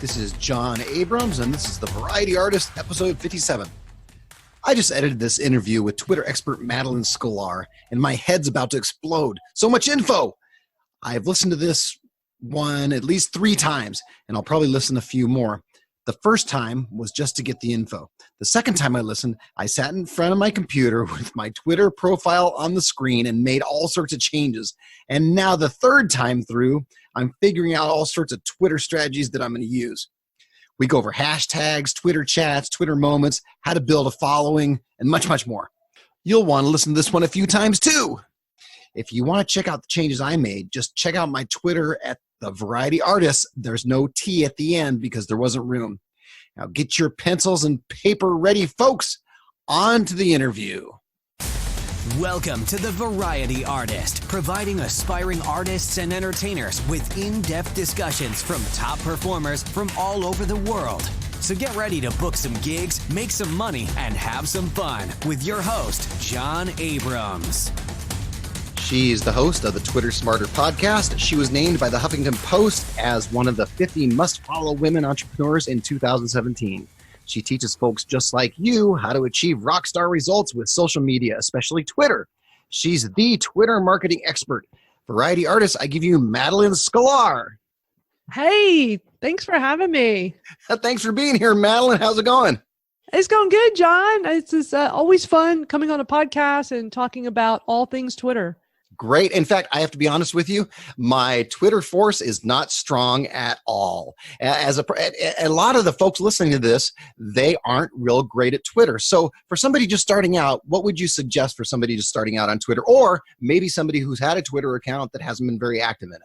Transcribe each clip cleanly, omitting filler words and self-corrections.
This is John Abrams, and this is the Variety Artist, episode 57. I just edited this interview with Twitter expert MadalynSklar, and my head's about to explode. So much info! I've listened to this one at least 3 times, and I'll probably listen a few more. The first time was just to get the info. The second time I listened, I sat in front of my computer with my Twitter profile on the screen and made all sorts of changes. And now the third time through, I'm figuring out all sorts of Twitter strategies that I'm going to use. We go over hashtags, Twitter chats, Twitter moments, how to build a following, and much, much more. You'll want to listen to this one a few times too. If you want to check out the changes I made, just check out my Twitter at The Variety Artist. There's no T at the end because there wasn't room. Now get your pencils and paper ready, folks. On to the interview. Welcome to The Variety Artist, providing aspiring artists and entertainers with in-depth discussions from top performers from all over the world. So get ready to book some gigs, make some money, and have some fun with your host, John Abrams. She's the host of the Twitter Smarter podcast. She was named by the Huffington Post as one of the 50 must-follow women entrepreneurs in 2017. She teaches folks just like you how to achieve rockstar results with social media, especially Twitter. She's the Twitter marketing expert. Variety Artist, I give you MadalynSklar. Hey, thanks for having me. Thanks for being here, Madalyn. How's it going? It's going good, John. It's always fun coming on a podcast and talking about all things Twitter. Great. In fact, I have to be honest with you, my Twitter force is not strong at all. As a lot of the folks listening to this, they aren't real great at Twitter. So for somebody just starting out, what would you suggest for somebody just starting out on Twitter, or maybe somebody who's had a Twitter account that hasn't been very active in it?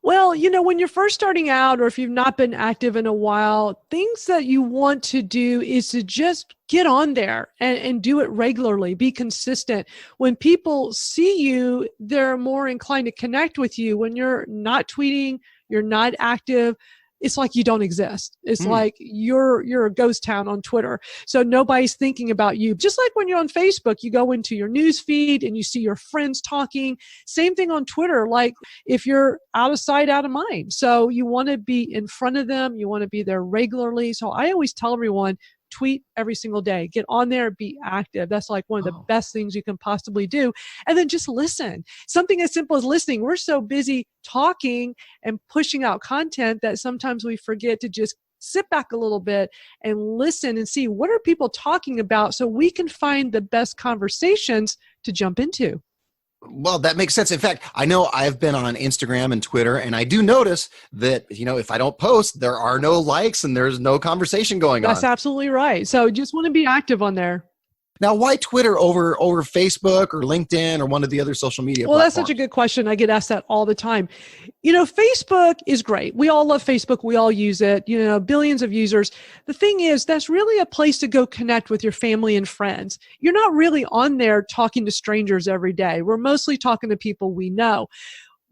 Well, when you're first starting out, or if you've not been active in a while, things that you want to do is to just get on there and do it regularly, be consistent. When people see you, they're more inclined to connect with you. When you're not tweeting, you're not active, it's like you don't exist. It's like you're a ghost town on Twitter. So nobody's thinking about you. Just like when you're on Facebook, you go into your news feed and you see your friends talking. Same thing on Twitter. Like if you're out of sight, out of mind. So you want to be in front of them. You want to be there regularly. So I always tell everyone, tweet every single day. Get on there, be active. That's like one of the best things you can possibly do. And then just listen. Something as simple as listening. We're so busy talking and pushing out content that sometimes we forget to just sit back a little bit and listen and see what are people talking about so we can find the best conversations to jump into. Well, that makes sense. In fact, I know I've been on Instagram and Twitter, and I do notice that, if I don't post, there are no likes and there's no conversation going on. That's absolutely right. So just want to be active on there. Now, why Twitter over Facebook or LinkedIn or one of the other social media platforms? That's such a good question. I get asked that all the time. Facebook is great. We all love Facebook. We all use it, billions of users. The thing is, that's really a place to go connect with your family and friends. You're not really on there talking to strangers every day. We're mostly talking to people we know.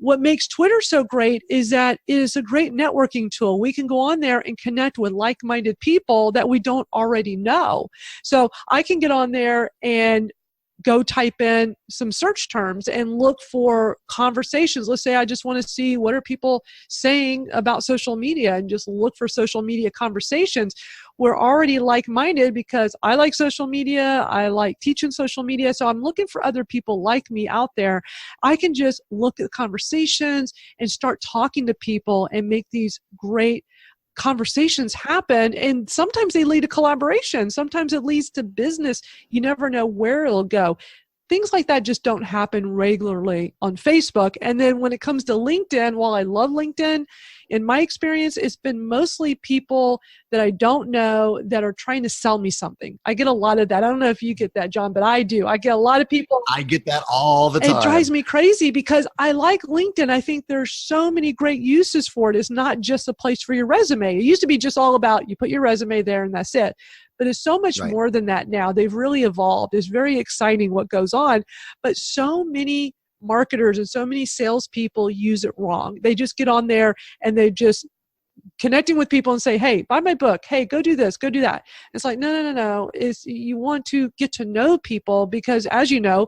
What makes Twitter so great is that it is a great networking tool. We can go on there and connect with like-minded people that we don't already know. So I can get on there and go type in some search terms and look for conversations. Let's say I just want to see what are people saying about social media and just look for social media conversations. We're already like-minded because I like social media. I like teaching social media. So I'm looking for other people like me out there. I can just look at conversations and start talking to people and make these great conversations happen. And sometimes they lead to collaboration. Sometimes it leads to business. You never know where it'll go. Things like that just don't happen regularly on Facebook. And then when it comes to LinkedIn, while I love LinkedIn, in my experience, it's been mostly people that I don't know that are trying to sell me something. I get a lot of that. I don't know if you get that, John, but I do. I get a lot of people. I get that all the time. It drives me crazy because I like LinkedIn. I think there's so many great uses for it. It's not just a place for your resume. It used to be just all about you put your resume there and that's it. But it's so much more than that now. They've really evolved. It's very exciting what goes on. But so many marketers and so many salespeople use it wrong. They just get on there and they just connecting with people and say, hey, buy my book. Hey, go do this, go do that. It's like, no. You want to get to know people because, as you know,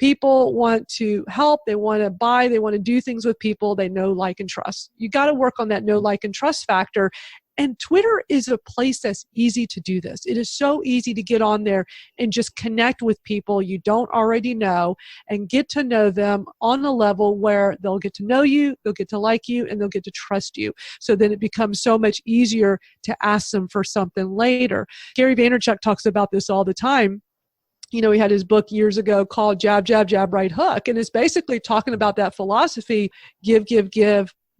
People want to help, they want to buy, they want to do things with people they know, like, and trust. You got to work on that know, like, and trust factor. And Twitter is a place that's easy to do this. It is so easy to get on there and just connect with people you don't already know and get to know them on a level where they'll get to know you, they'll get to like you, and they'll get to trust you. So then it becomes so much easier to ask them for something later. Gary Vaynerchuk talks about this all the time. He had his book years ago called Jab, Jab, Jab, Right Hook. And it's basically talking about that philosophy, give,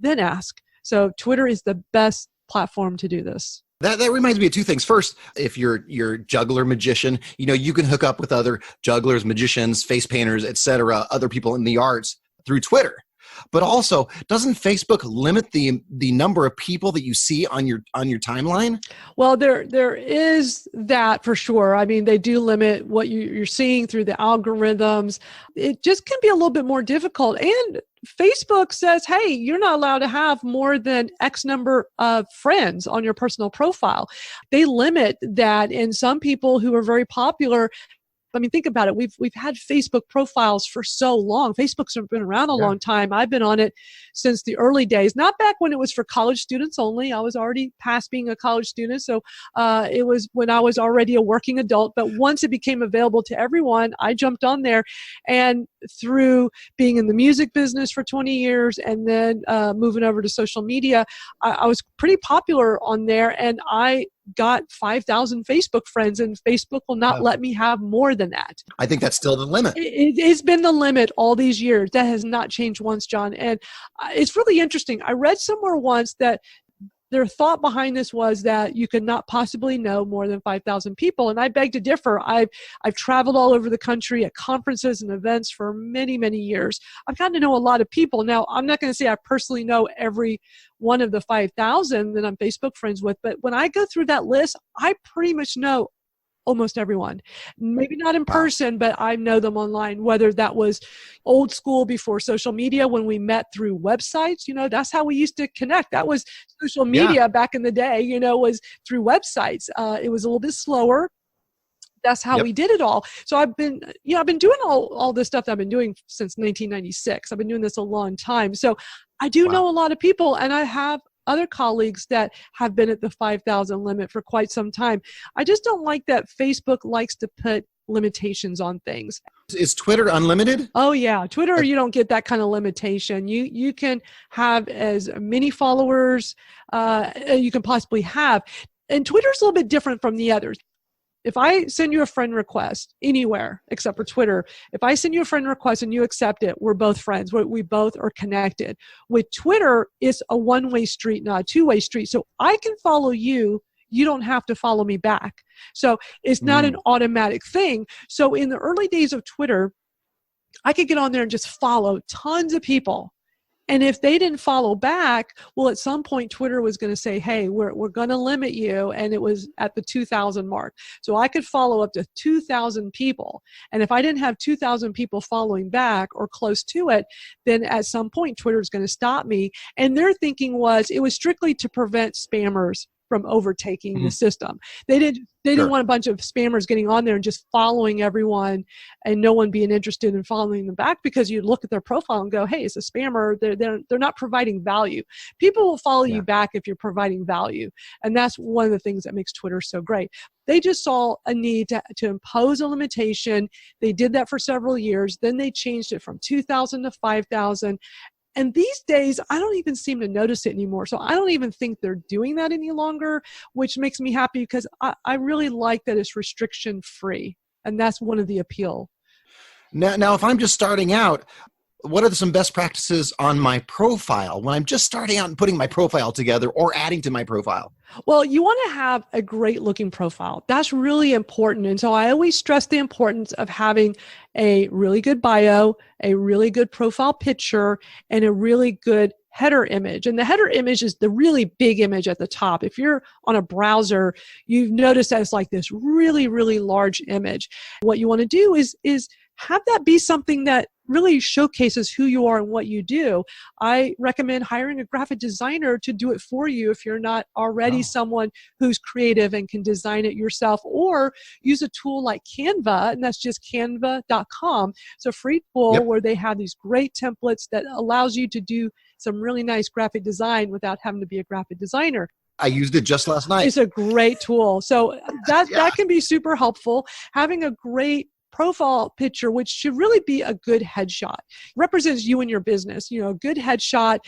then ask. So Twitter is the best platform to do this. That reminds me of two things. First, if you're juggler magician, you can hook up with other jugglers, magicians, face painters, etc., other people in the arts through Twitter. But also, doesn't Facebook limit the number of people that you see on your timeline? Well, there is that for sure. I mean, they do limit what you're seeing through the algorithms. It just can be a little bit more difficult. And Facebook says, hey, you're not allowed to have more than X number of friends on your personal profile. They limit that, and some people who are very popular, I mean, think about it. We've had Facebook profiles for so long. Facebook's been around a long time. I've been on it since the early days, not back when it was for college students only. I was already past being a college student. So it was when I was already a working adult. But once it became available to everyone, I jumped on there. And through being in the music business for 20 years and then moving over to social media, I was pretty popular on there. And I got 5,000 Facebook friends, and Facebook will not let me have more than that. I think that's still the limit. It's been the limit all these years. That has not changed once, John. And it's really interesting. I read somewhere once that their thought behind this was that you could not possibly know more than 5,000 people. And I beg to differ. I've traveled all over the country at conferences and events for many, many years. I've gotten to know a lot of people. Now, I'm not going to say I personally know every one of the 5,000 that I'm Facebook friends with, but when I go through that list, I pretty much know almost everyone. Maybe not in person, but I know them online, whether that was old school before social media when we met through websites. That's how we used to connect. That was social media back in the day, was through websites. It was a little bit slower. That's how we did it all. So I've been doing all this stuff that I've been doing since 1996. I've been doing this a long time. So I do know a lot of people, and I have other colleagues that have been at the 5,000 limit for quite some time. I just don't like that Facebook likes to put limitations on things. Is Twitter unlimited? Oh yeah, Twitter, you don't get that kind of limitation. You can have as many followers you can possibly have. And Twitter's a little bit different from the others. If I send you a friend request anywhere except for Twitter, if I send you a friend request and you accept it, we're both friends. We both are connected. With Twitter, it's a one-way street, not a two-way street. So I can follow you. You don't have to follow me back. So it's not an automatic thing. So in the early days of Twitter, I could get on there and just follow tons of people. And if they didn't follow back, well, at some point, Twitter was going to say, hey, we're going to limit you. And it was at the 2,000 mark. So I could follow up to 2,000 people. And if I didn't have 2,000 people following back or close to it, then at some point, Twitter is going to stop me. And their thinking was it was strictly to prevent spammers from overtaking the system. They didn't want a bunch of spammers getting on there and just following everyone and no one being interested in following them back, because you look at their profile and go, hey, it's a spammer. They're not providing value. People will follow you back if you're providing value. And that's one of the things that makes Twitter so great. They just saw a need to impose a limitation. They did that for several years. Then they changed it from 2,000 to 5,000. And these days, I don't even seem to notice it anymore. So I don't even think they're doing that any longer, which makes me happy because I really like that it's restriction free. And that's one of the appeal. Now, if I'm just starting out, what are some best practices on my profile when I'm just starting out and putting my profile together or adding to my profile? Well, you want to have a great looking profile. That's really important. And so I always stress the importance of having a really good bio, a really good profile picture, and a really good header image. And the header image is the really big image at the top. If you're on a browser, you've noticed that it's like this really, really large image. What you want to do is have that be something that really showcases who you are and what you do. I recommend hiring a graphic designer to do it for you if you're not already someone who's creative and can design it yourself, or use a tool like Canva, and that's just canva.com. It's a free tool where they have these great templates that allows you to do some really nice graphic design without having to be a graphic designer. I used it just last night. It's a great tool. So that can be super helpful. Having a great profile picture, which should really be a good headshot, represents you and your business. A good headshot,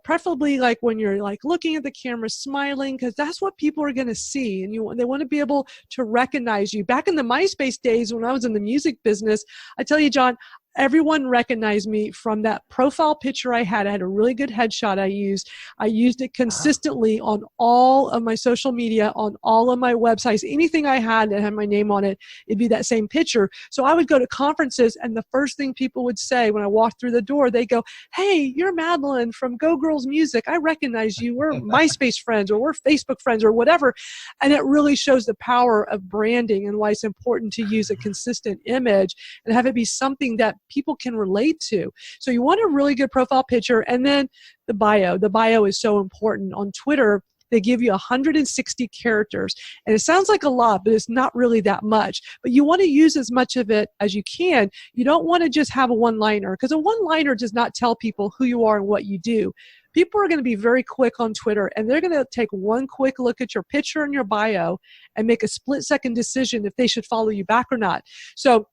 preferably like when you're like looking at the camera, smiling, because that's what people are going to see, and they want to be able to recognize you. Back in the MySpace days, when I was in the music business, I tell you, John, everyone recognized me from that profile picture I had. I had a really good headshot I used. I used it consistently on all of my social media, on all of my websites. Anything I had that had my name on it, it'd be that same picture. So I would go to conferences, and the first thing people would say when I walked through the door, they go, "Hey, you're Madalyn from Go Girls Music. I recognize you. We're MySpace friends, or we're Facebook friends, or whatever." And it really shows the power of branding and why it's important to use a consistent image and have it be something that people can relate to. So you want a really good profile picture, and then the bio. The bio is so important. On Twitter, they give you 160 characters, and it sounds like a lot, but it's not really that much. But you want to use as much of it as you can. You don't want to just have a one-liner, because a one-liner does not tell people who you are and what you do. People are going to be very quick on Twitter, and they're going to take one quick look at your picture and your bio and make a split-second decision if they should follow you back or not. So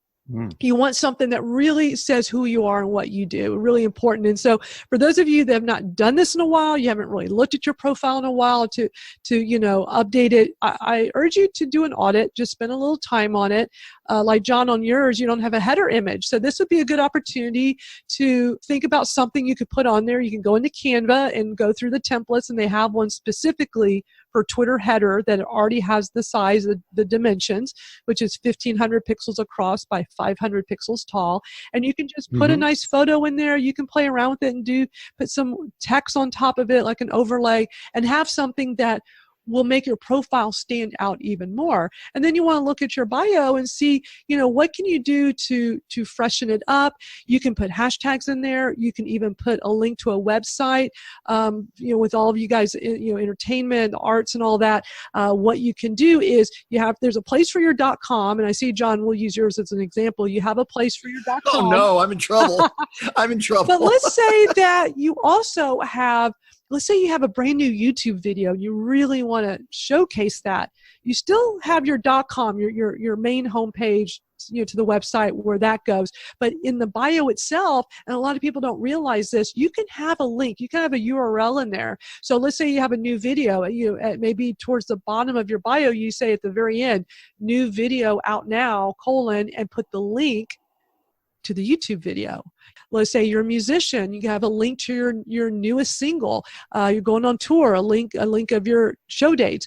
you want something that really says who you are and what you do. Really important. And so for those of you that have not done this in a while, you haven't really looked at your profile in a while to update it, I urge you to do an audit. Just spend a little time on it. Like John, on yours, you don't have a header image. So this would be a good opportunity to think about something you could put on there. You can go into Canva and go through the templates, and they have one specifically for Twitter header that already has the size, the dimensions, which is 1,500 pixels across by 500 pixels tall. And you can just put a nice photo in there. You can play around with it and put some text on top of it, like an overlay, and have something that will make your profile stand out even more. And then you want to look at your bio and see, what can you do to freshen it up? You can put hashtags in there. You can even put a link to a website, with all of you guys, entertainment, arts, and all that. What you can do is there's a place for your .com, and I see, John, we'll use yours as an example. You have a place for your .com. Oh no, I'm in trouble. I'm in trouble. But let's say that you also have, let's say you have a brand new YouTube video and you really want to showcase that. You still have your .com, your main homepage, to the website where that goes. But in the bio itself, and a lot of people don't realize this, you can have a link. You can have a URL in there. So let's say you have a new video, maybe towards the bottom of your bio, you say at the very end, new video out now, and put the link to the YouTube video. Let's say you're a musician, you have a link to your newest single. You're going on tour, a link of your show dates.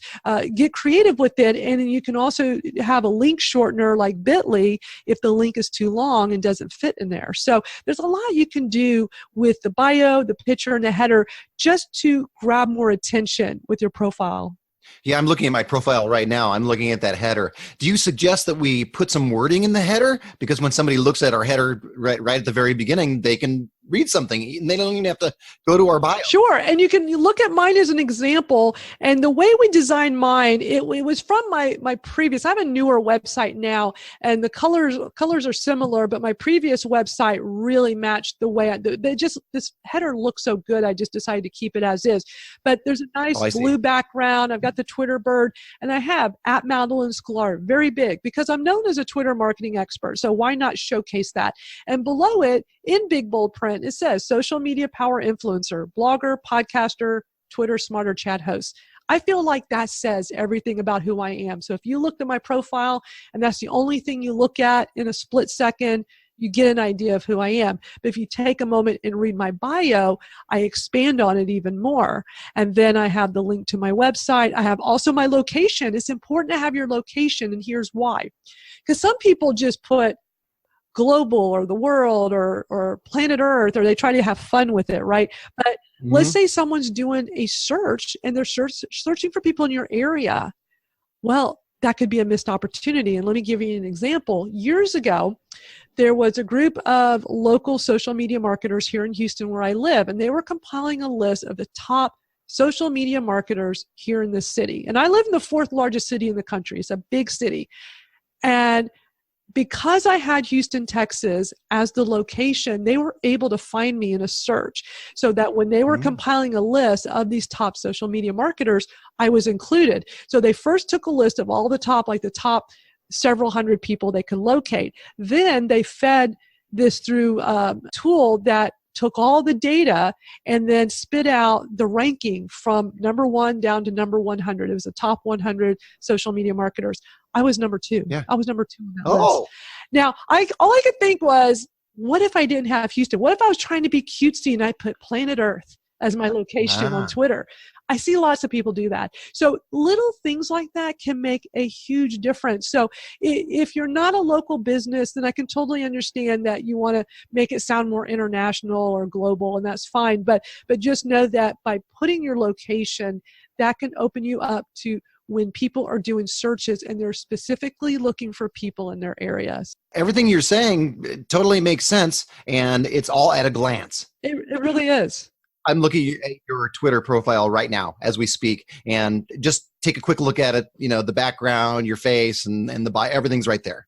Get creative with it, and you can also have a link shortener like Bitly if the link is too long and doesn't fit in there. So there's a lot you can do with the bio, the picture, and the header just to grab more attention with your profile. Yeah, I'm looking at my profile right now. I'm looking at that header. Do you suggest that we put some wording in the header? Because when somebody looks at our header right at the very beginning, they can read something, and they don't even have to go to our bio. Sure, and you can look at mine as an example. And the way we designed mine, it was from my previous. I have a newer website now, and the colors are similar, but my previous website really matched the way this header looks so good. I just decided to keep it as is. But there's a nice blue background. I've got the Twitter bird, and I have @MadalynSklar, very big, because I'm known as a Twitter marketing expert. So why not showcase that? And below it, in big bold print, it says social media power influencer, blogger, podcaster, Twitter smarter chat host. I feel like that says everything about who I am. So if you looked at my profile and that's the only thing you look at in a split second, you get an idea of who I am. But if you take a moment and read my bio, I expand on it even more. And then I have the link to my website. I have also my location. It's important to have your location, and here's why. Because some people just put global or the world or planet Earth, or they try to have fun with it, right? But let's say someone's doing a search and they're searching for people in your area. Well, that could be a missed opportunity. And let me give you an example. Years ago, there was a group of local social media marketers here in Houston where I live, and they were compiling a list of the top social media marketers here in this city. And I live in the fourth largest city in the country. It's a big city. And because I had Houston, Texas as the location, they were able to find me in a search so that when they were compiling a list of these top social media marketers, I was included. So they first took a list of all the top, like the top several hundred people they could locate. Then they fed this through a tool that took all the data and then spit out the ranking from number 1 down to number 100. It was the top 100 social media marketers. I was number 2. Yeah. I was number 2 on that list. Now, all I could think was, what if I didn't have Houston? What if I was trying to be cutesy and I put planet Earth as my location on Twitter? I see lots of people do that. So little things like that can make a huge difference. So if you're not a local business, then I can totally understand that you want to make it sound more international or global, and that's fine. But just know that by putting your location, that can open you up to when people are doing searches and they're specifically looking for people in their areas. Everything you're saying totally makes sense, and it's all at a glance. It really is. I'm looking at your Twitter profile right now as we speak, and just take a quick look at it. You know, the background, your face, and the bio, everything's right there.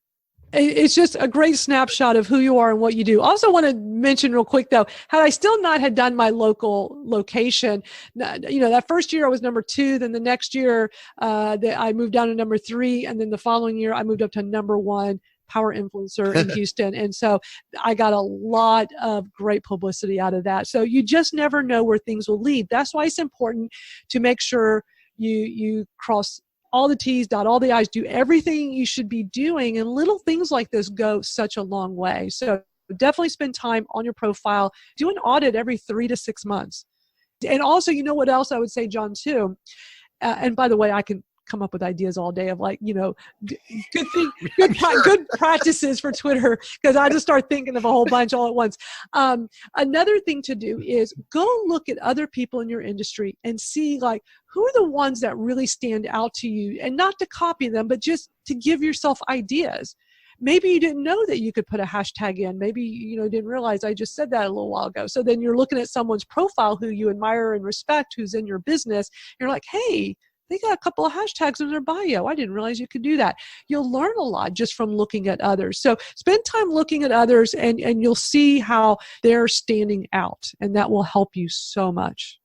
It's just a great snapshot of who you are and what you do. I also want to mention real quick, though, had I still not had done my local location, that first year I was number 2. Then the next year I moved down to number 3. And then the following year I moved up to number 1 power influencer in Houston. And so I got a lot of great publicity out of that. So you just never know where things will lead. That's why it's important to make sure you cross all the T's, dot all the I's, do everything you should be doing. And little things like this go such a long way. So definitely spend time on your profile. Do an audit every 3 to 6 months. And also, you know what else I would say, John, too? And by the way, I can come up with ideas all day of good practices for Twitter, because I just start thinking of a whole bunch all at once. Another thing to do is go look at other people in your industry and see who are the ones that really stand out to you, and not to copy them, but just to give yourself ideas. Maybe you didn't know that you could put a hashtag in. Maybe you didn't realize I just said that a little while ago. So then you're looking at someone's profile who you admire and respect, who's in your business. You're like, hey, they got a couple of hashtags in their bio. I didn't realize you could do that. You'll learn a lot just from looking at others. So spend time looking at others, and you'll see how they're standing out, and that will help you so much.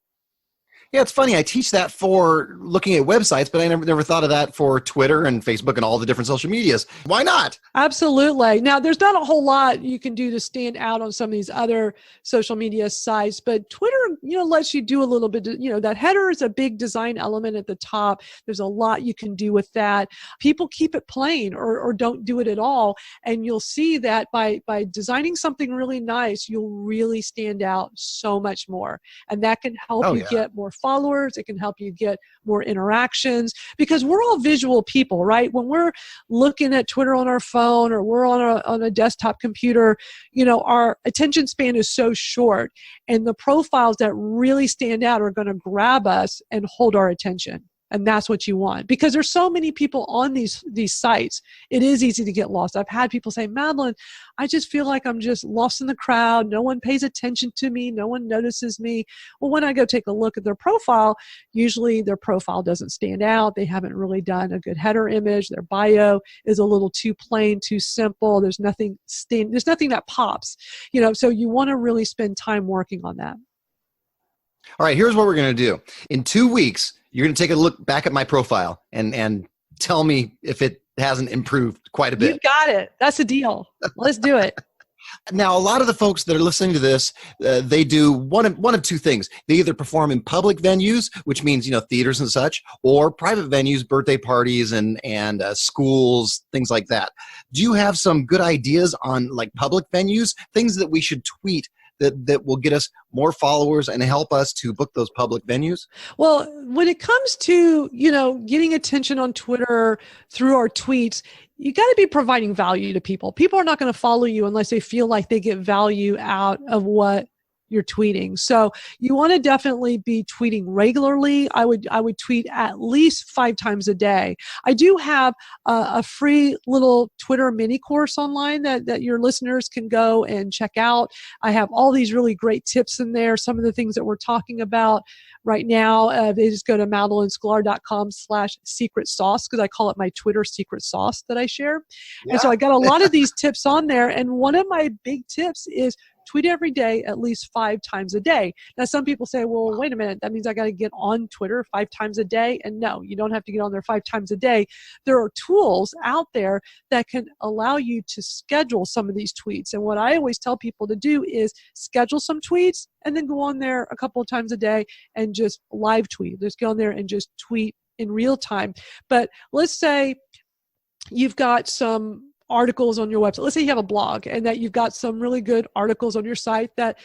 Yeah, it's funny. I teach that for looking at websites, but I never thought of that for Twitter and Facebook and all the different social medias. Why not? Absolutely. Now, there's not a whole lot you can do to stand out on some of these other social media sites, but Twitter, lets you do a little bit. That header is a big design element at the top. There's a lot you can do with that. People keep it plain or don't do it at all, and you'll see that by designing something really nice, you'll really stand out so much more, and that can help you get more followers. It can help you get more interactions, because we're all visual people, right? When we're looking at Twitter on our phone, or we're on a desktop computer, our attention span is so short, and the profiles that really stand out are going to grab us and hold our attention. And that's what you want, because there's so many people on these sites. It is easy to get lost. I've had people say, Madalyn, I just feel like I'm just lost in the crowd. No one pays attention to me. No one notices me. Well, when I go take a look at their profile, usually their profile doesn't stand out. They haven't really done a good header image. Their bio is a little too plain, too simple. There's nothing that pops. So you want to really spend time working on that. All right, here's what we're going to do. In 2 weeks, you're going to take a look back at my profile and tell me if it hasn't improved quite a bit. You've got it. That's a deal. Let's do it. Now, a lot of the folks that are listening to this, they do one of two things. They either perform in public venues, which means, theaters and such, or private venues, birthday parties and schools, things like that. Do you have some good ideas on public venues, things that we should tweet that will get us more followers and help us to book those public venues? Well, when it comes to, getting attention on Twitter through our tweets, you got to be providing value to people. People are not going to follow you unless they feel like they get value out of what you're tweeting. So you want to definitely be tweeting regularly. I would tweet at least 5 times a day. I do have a free little Twitter mini course online that your listeners can go and check out. I have all these really great tips in there. Some of the things that we're talking about right now, they just go to MadalynSklar.com/secret sauce, because I call it my Twitter secret sauce that I share. Yeah. And so I got a lot of these tips on there. And one of my big tips is tweet every day at least 5 times a day. Now, some people say, well, wait a minute, that means I got to get on Twitter 5 times a day. And no, you don't have to get on there 5 times a day. There are tools out there that can allow you to schedule some of these tweets. And what I always tell people to do is schedule some tweets and then go on there a couple of times a day and just live tweet. Just go on there and just tweet in real time. But let's say you've got some articles on your website. Let's say you have a blog and that you've got some really good articles on your site that,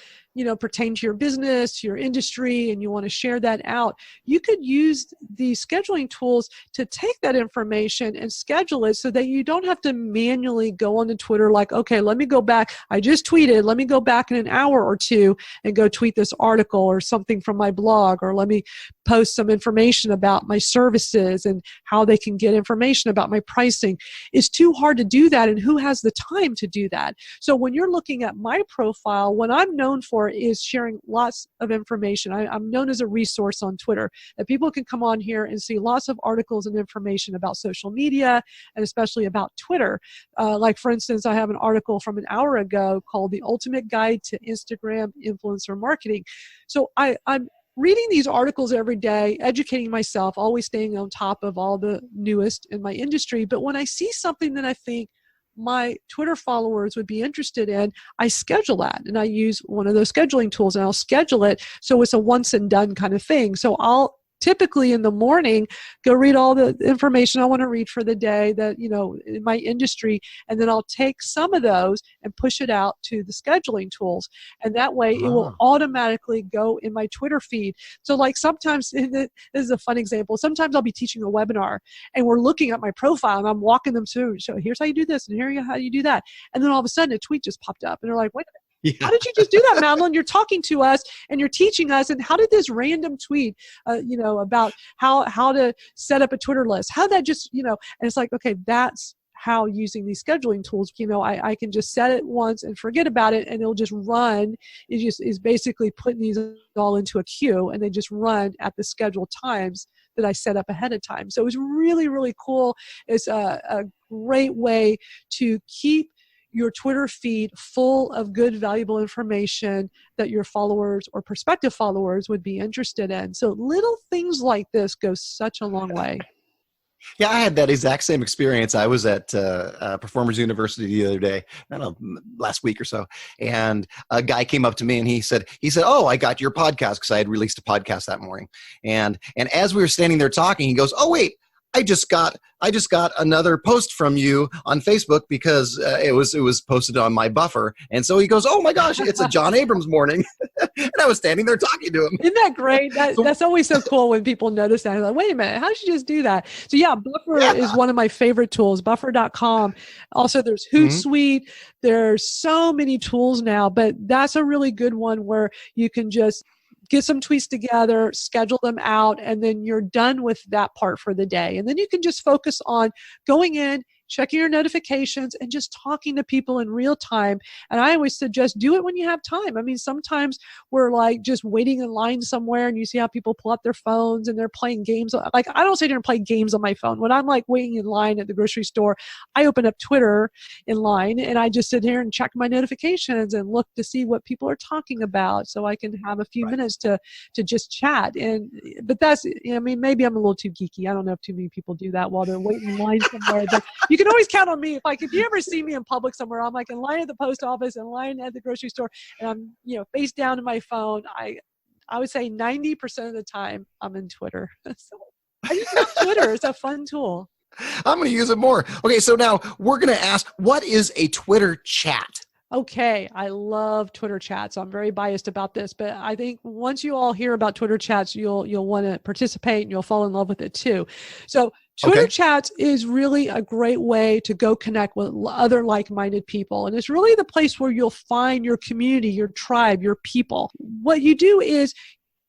pertain to your business, to your industry, and you want to share that out. You could use the scheduling tools to take that information and schedule it so that you don't have to manually go onto Twitter like, okay, let me go back. I just tweeted. Let me go back in an hour or two and go tweet this article or something from my blog, or let me post some information about my services and how they can get information about my pricing. It's too hard to do that, and who has the time to do that? So when you're looking at my profile, what I'm known for is sharing lots of information. I'm known as a resource on Twitter, that people can come on here and see lots of articles and information about social media, and especially about Twitter. Like, for instance, I have an article from an hour ago called The Ultimate Guide to Instagram Influencer Marketing. So I'm reading these articles every day, educating myself, always staying on top of all the newest in my industry. But when I see something that I think my Twitter followers would be interested in, I schedule that. And I use one of those scheduling tools, and I'll schedule it so it's a once and done kind of thing. So I'll typically in the morning go read all the information I want to read for the day that, in my industry, and then I'll take some of those and push it out to the scheduling tools. And that way it will automatically go in my Twitter feed. So like sometimes, this is a fun example, sometimes I'll be teaching a webinar and we're looking at my profile and I'm walking them through, so here's how you do this and here's how you do that. And then all of a sudden a tweet just popped up and they're like, wait a minute. Yeah. How did you just do that, Madalyn? You're talking to us and you're teaching us. And how did this random tweet, about how to set up a Twitter list? How that just, and it's like, okay, that's how using these scheduling tools, I can just set it once and forget about it, and it'll just run. It just is basically putting these all into a queue, and they just run at the scheduled times that I set up ahead of time. So it was really, really cool. It's a great way to keep your Twitter feed full of good, valuable information that your followers or prospective followers would be interested in. So little things like this go such a long way. Yeah, I had that exact same experience. I was at Performers University the other day, I don't know, last week or so, and a guy came up to me and he said, "Oh, I got your podcast," because I had released a podcast that morning. And as we were standing there talking, he goes, "Oh, wait, I just got another post from you on Facebook because it was posted on my buffer." And so he goes, "Oh my gosh, it's a John Abrams morning." And I was standing there talking to him. Isn't that great? That's always so cool when people notice that. Like, wait a minute, how did you just do that? So yeah, Buffer is one of my favorite tools, buffer.com. Also, there's Hootsuite. There's so many tools now, but that's a really good one where you can just get some tweets together, schedule them out, and then you're done with that part for the day. And then you can just focus on going in, checking your notifications, and just talking to people in real time. And I always suggest do it when you have time. I mean, sometimes we're like just waiting in line somewhere and you see how people pull up their phones and they're playing games. Like, I don't sit here and play games on my phone. When I'm like waiting in line at the grocery store, I open up Twitter in line and I just sit here and check my notifications and look to see what people are talking about so I can have a few minutes to just chat. But that's, I mean, maybe I'm a little too geeky. I don't know if too many people do that while they're waiting in line somewhere. But you can always count on me. If you ever see me in public somewhere, I'm like in line at the post office, in line at the grocery store, and I'm, face down in my phone. I would say 90% of the time I'm in Twitter. So I just love Twitter. It's a fun tool. I'm going to use it more. Okay, so now we're going to ask, what is a Twitter chat? Okay, I love Twitter chats. I'm very biased about this, but I think once you all hear about Twitter chats, you'll want to participate and you'll fall in love with it too. So Twitter chats is really a great way to go connect with other like-minded people. And it's really the place where you'll find your community, your tribe, your people. What you do is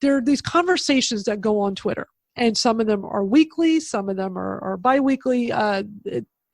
there are these conversations that go on Twitter. And some of them are weekly, some of them are bi-weekly.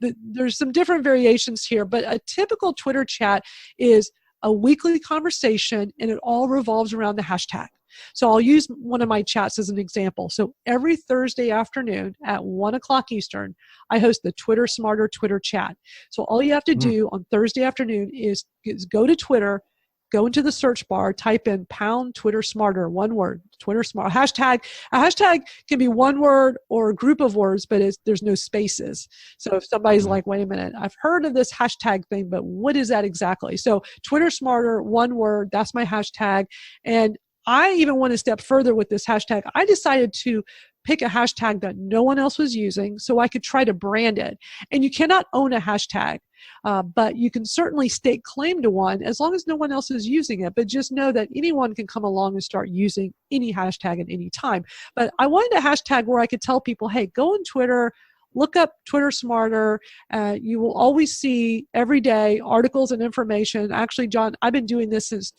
There's some different variations here, but a typical Twitter chat is a weekly conversation, and it all revolves around the hashtag. So I'll use one of my chats as an example. So every Thursday afternoon at 1 o'clock Eastern, I host the Twitter Smarter Twitter chat. So all you have to do on Thursday afternoon is go to Twitter, go into the search bar, type in # Twitter Smarter, one word, Twitter Smarter. A hashtag can be one word or a group of words, but there's no spaces. So if somebody's like, wait a minute, I've heard of this hashtag thing, but what is that exactly? So Twitter Smarter, one word, that's my hashtag. And I even went a step further with this hashtag. I decided to pick a hashtag that no one else was using so I could try to brand it. And you cannot own a hashtag, but you can certainly stake claim to one as long as no one else is using it. But just know that anyone can come along and start using any hashtag at any time. But I wanted a hashtag where I could tell people, hey, go on Twitter, look up Twitter Smarter. You will always see every day articles and information. Actually, John, I've been doing this since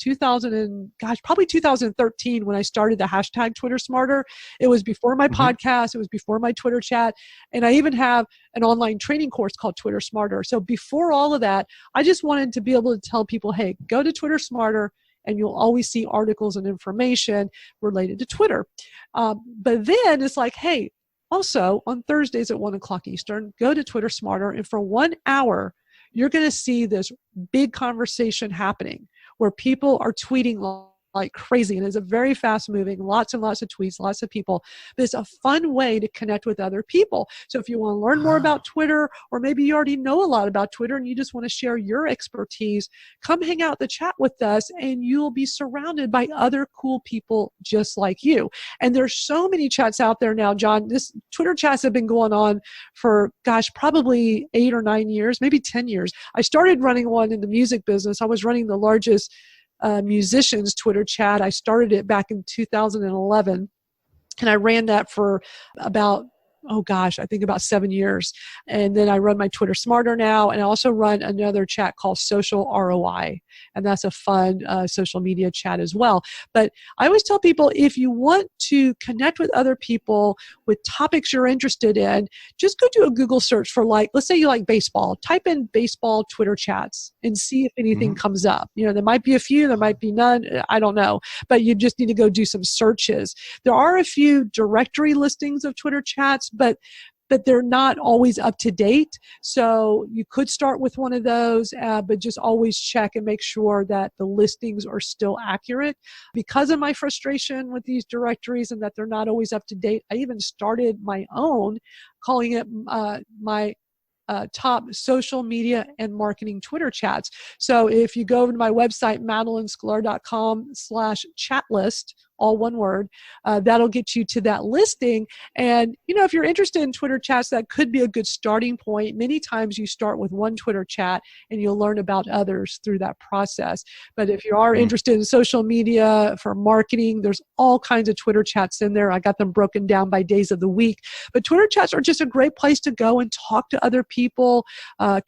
probably 2013 when I started the hashtag Twitter Smarter. It was before my podcast. It was before my Twitter chat. And I even have an online training course called Twitter Smarter. So before all of that, I just wanted to be able to tell people, hey, go to Twitter Smarter, and you'll always see articles and information related to Twitter. But then it's like, hey, also, on Thursdays at 1 o'clock Eastern, go to Twitter Smarter, and for 1 hour, you're going to see this big conversation happening where people are tweeting like crazy, and it's a very fast-moving, lots and lots of tweets, lots of people. But it's a fun way to connect with other people. So if you want to learn more about Twitter, or maybe you already know a lot about Twitter and you just want to share your expertise, come hang out the chat with us, and you'll be surrounded by other cool people just like you. And there's so many chats out there now, John. This Twitter chats have been going on for, probably 8 or 9 years, maybe 10 years. I started running one in the music business. I was running the largest musicians Twitter chat. I started it back in 2011, and I ran that for about I think about 7 years. And then I run my Twitter Smarter now, and I also run another chat called Social ROI, and that's a fun social media chat as well. But I always tell people, if you want to connect with other people with topics you're interested in, just go do a Google search for, let's say you like baseball. Type in baseball Twitter chats and see if anything comes up. There might be a few, there might be none, I don't know. But you just need to go do some searches. There are a few directory listings of Twitter chats, but they're not always up to date. So you could start with one of those, but just always check and make sure that the listings are still accurate. Because of my frustration with these directories and that they're not always up to date, I even started my own, calling it my top social media and marketing Twitter chats. So if you go over to my website, MadalynSklar.com/chatlist, all one word, that'll get you to that listing. And, if you're interested in Twitter chats, that could be a good starting point. Many times you start with one Twitter chat and you'll learn about others through that process. But if you are interested in social media for marketing, there's all kinds of Twitter chats in there. I got them broken down by days of the week. But Twitter chats are just a great place to go and talk to other people,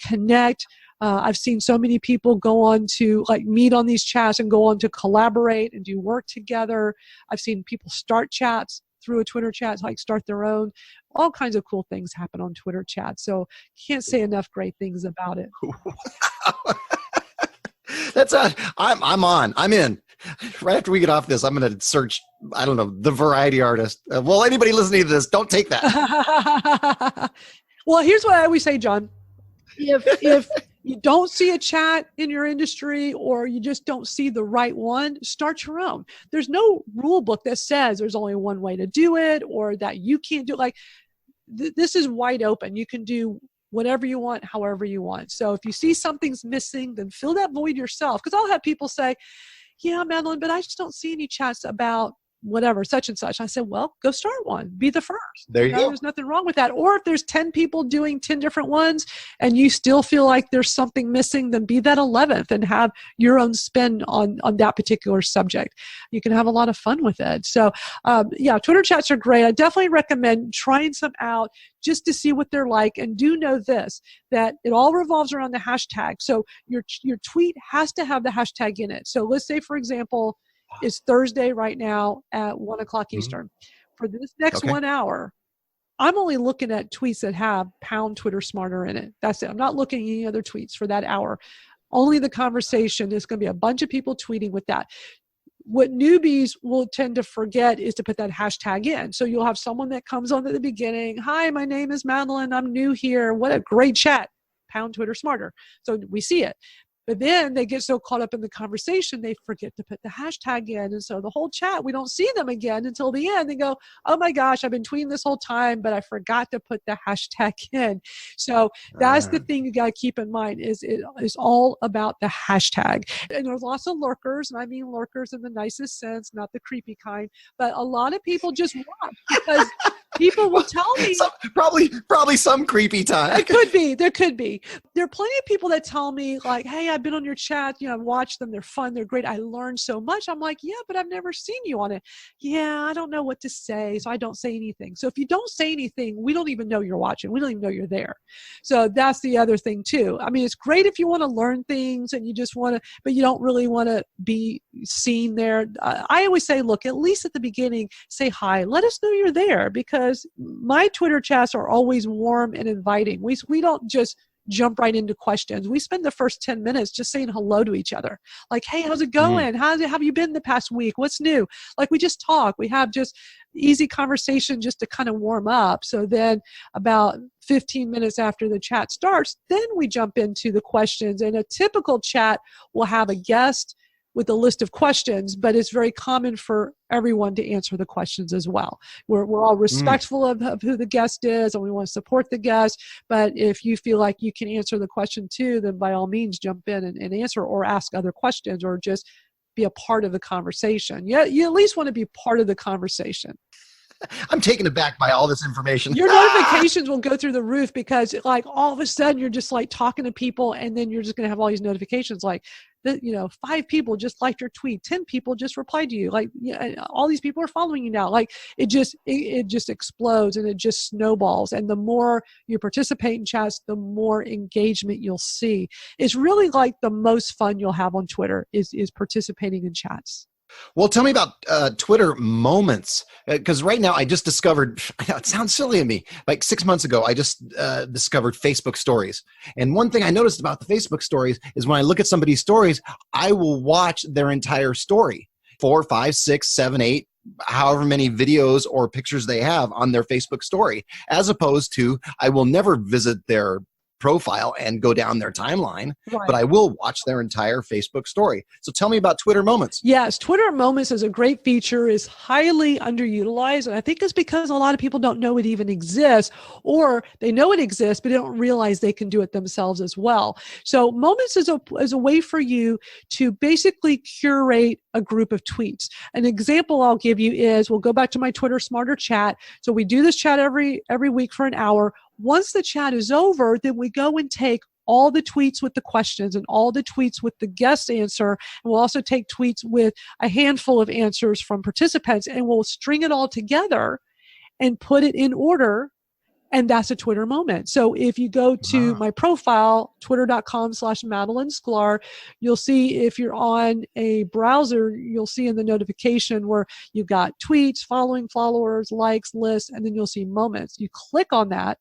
connect. I've seen so many people go on to meet on these chats and go on to collaborate and do work together. I've seen people start chats through a Twitter chat, start their own. All kinds of cool things happen on Twitter chats. So can't say enough great things about it. I'm in. Right after we get off this, I'm going to search, the variety artist. Anybody listening to this, don't take that. Well, here's what I always say, John. If you don't see a chat in your industry, or you just don't see the right one, start your own. There's no rule book that says there's only one way to do it, or that you can't do it. This is wide open. You can do whatever you want, however you want. So if you see something's missing, then fill that void yourself. Because I'll have people say, yeah, Madalyn, but I just don't see any chats about whatever, such and such. I said, well, go start one. Be the first. There you go. There's nothing wrong with that. Or if there's 10 people doing 10 different ones and you still feel like there's something missing, then be that 11th and have your own spin on that particular subject. You can have a lot of fun with it. So yeah, Twitter chats are great. I definitely recommend trying some out just to see what they're like. And do know this, that it all revolves around the hashtag. So your tweet has to have the hashtag in it. So let's say, for example, it's Thursday right now at 1 o'clock Eastern. For this next 1 hour, I'm only looking at tweets that have #Twitter Smarter in it. That's it. I'm not looking at any other tweets for that hour. Only the conversation. There's going to be a bunch of people tweeting with that. What newbies will tend to forget is to put that hashtag in. So you'll have someone that comes on at the beginning. Hi, my name is Madalyn. I'm new here. What a great chat. #Twitter Smarter. So we see it. But then they get so caught up in the conversation, they forget to put the hashtag in. And so the whole chat, we don't see them again until the end. They go, oh my gosh, I've been tweeting this whole time, but I forgot to put the hashtag in. So that's the thing you got to keep in mind is it is all about the hashtag. And there's lots of lurkers, and I mean lurkers in the nicest sense, not the creepy kind, but a lot of people just watch because people will tell me. Probably some creepy time. There could be. There are plenty of people that tell me like, hey, I've been on your chat, I've watched them. They're fun. They're great. I learned so much. I'm like, yeah, but I've never seen you on it. Yeah, I don't know what to say. So I don't say anything. So if you don't say anything, we don't even know you're watching. We don't even know you're there. So that's the other thing too. I mean, it's great if you want to learn things and you just want to, but you don't really want to be seen there. I always say, look, at least at the beginning, say hi. Let us know you're there because my Twitter chats are always warm and inviting. We don't just jump right into questions. We spend the first 10 minutes just saying hello to each other. Like, hey, how's it going? How have you been the past week? What's new? Like we just talk. We have just easy conversation just to kind of warm up. So then about 15 minutes after the chat starts, then we jump into the questions. And a typical chat will have a guest with a list of questions, but it's very common for everyone to answer the questions as well. We're all respectful of who the guest is and we want to support the guest, but if you feel like you can answer the question too, then by all means jump in and answer or ask other questions or just be a part of the conversation. Yeah, you at least want to be part of the conversation. I'm taken aback by all this information. Your notifications will go through the roof because like all of a sudden you're just like talking to people and then you're just going to have all these notifications like, 5 people just liked your tweet, 10 people just replied to you. Like all these people are following you now. Like it just explodes and it just snowballs. And the more you participate in chats, the more engagement you'll see. It's really like the most fun you'll have on Twitter is participating in chats. Well, tell me about Twitter moments, because right now I just discovered, it sounds silly to me, like 6 months ago, I just discovered Facebook stories. And one thing I noticed about the Facebook stories is when I look at somebody's stories, I will watch their entire story, 4, 5, 6, 7, 8, however many videos or pictures they have on their Facebook story, as opposed to I will never visit their profile and go down their timeline, but I will watch their entire Facebook story. So tell me about Twitter Moments. Yes, Twitter Moments is a great feature, is highly underutilized. And I think it's because a lot of people don't know it even exists, or they know it exists, but they don't realize they can do it themselves as well. So Moments is a way for you to basically curate a group of tweets. An example I'll give you is, we'll go back to my Twitter Smarter chat. So we do this chat every week for an hour. Once the chat is over, then we go and take all the tweets with the questions and all the tweets with the guest answer. And we'll also take tweets with a handful of answers from participants, and we'll string it all together and put it in order. And that's a Twitter moment. So if you go to my profile, twitter.com/MadalynSklar, you'll see, if you're on a browser, you'll see in the notification where you've got tweets, following followers, likes, lists, and then you'll see moments. You click on that.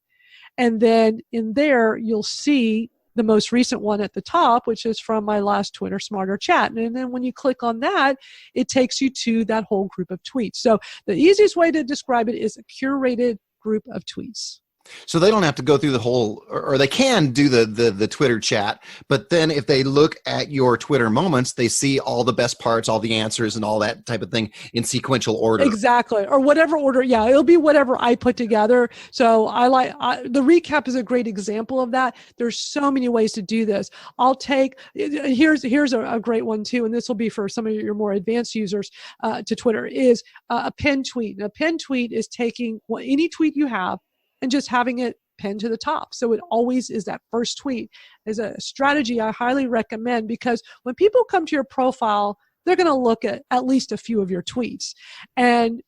And then in there, you'll see the most recent one at the top, which is from my last Twitter Smarter chat. And then when you click on that, it takes you to that whole group of tweets. So the easiest way to describe it is a curated group of tweets. So they don't have to go through the whole, or they can do the Twitter chat, but then if they look at your Twitter moments, they see all the best parts, all the answers, and all that type of thing in sequential order. Exactly. Or whatever order. Yeah, it'll be whatever I put together. So the recap is a great example of that. There's so many ways to do this. Here's a great one too, and this will be for some of your more advanced users to Twitter, is a pinned tweet. And a pinned tweet is taking any tweet you have and just having it pinned to the top. So it always is that first tweet. Is a strategy I highly recommend, because when people come to your profile, they're going to look at least a few of your tweets. And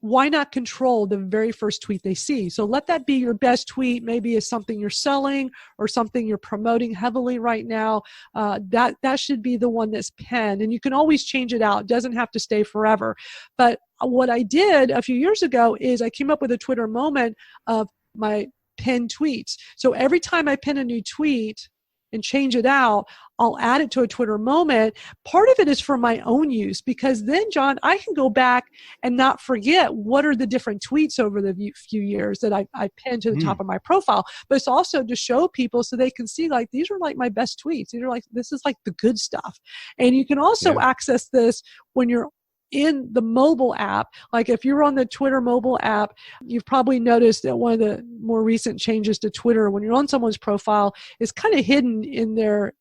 why not control the very first tweet they see? So let that be your best tweet. Maybe it's something you're selling or something you're promoting heavily right now. That should be the one that's pinned. And you can always change it out. It doesn't have to stay forever. But what I did a few years ago is I came up with a Twitter moment of my pinned tweets. So every time I pin a new tweet and change it out, I'll add it to a Twitter moment. Part of it is for my own use, because then, John, I can go back and not forget what are the different tweets over the few years that I pinned to the top of my profile. But it's also to show people so they can see, like, these are like my best tweets. These are like, this is like the good stuff. And you can also access this when you're in the mobile app. Like if you're on the Twitter mobile app, you've probably noticed that one of the more recent changes to Twitter, when you're on someone's profile, is kind of hidden in their